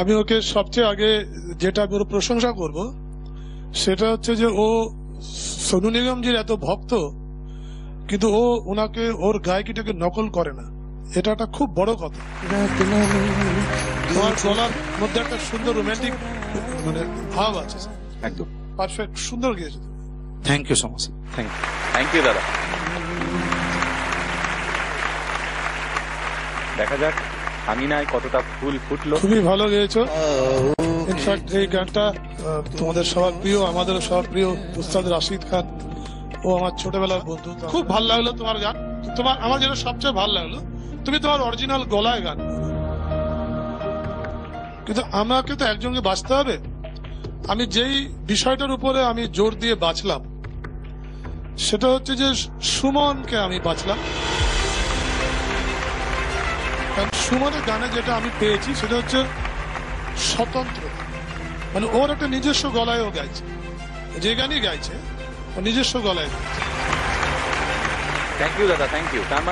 আমি ওকে সবচেয়ে আগে যেটা আমি ওর প্রশংসা করব সেটা হচ্ছে যে ও সোনু নিগমজির এত ভক্ত, কিন্তু ও ওনাকে ওর গায়কিটাকে নকল করে না। এটা একটা খুব বড় কথা। তোমার গলার মধ্যে একটা সুন্দর রোমান্টিক মানে ভাব আছে, একদম পারফেক্ট, সুন্দর গেয়েছে। Thank you so much. Thank you দাদা। দেখা যাক আমিনায় কতটা ফুল ফুটলো। খুবই ভালো গেয়েছো। ইনফ্যাক্ট এই গানটা তোমাদের সবার প্রিয়, আমাদের সবার প্রিয় উস্তাদ রাশিদ খান, ও আমার ছোটবেলার বন্ধু। খুব ভালো লাগলো তোমার গান। তোমার আমার যেটা সবচেয়ে ভালো লাগলো, তুমি তোমার অরিজিনাল গলায় গান। কিন্তু আমাকে তো একজনকে বাঁচতে হবে। আমি যেই বিষয়টার উপরে আমি জোর দিয়ে বাঁচলাম সেটা হচ্ছে যে সুমনকে আমি বাঁচলাম। কারণ সুমনের গানে যেটা আমি পেয়েছি সেটা হচ্ছে স্বতন্ত্র, মানে ওর একটা নিজস্ব গলায় ও গাইছে, যে গানই গাইছে ও নিজস্ব গলায় গাইছে। থ্যাংক ইউ দাদা, থ্যাংক ইউ। তার মানে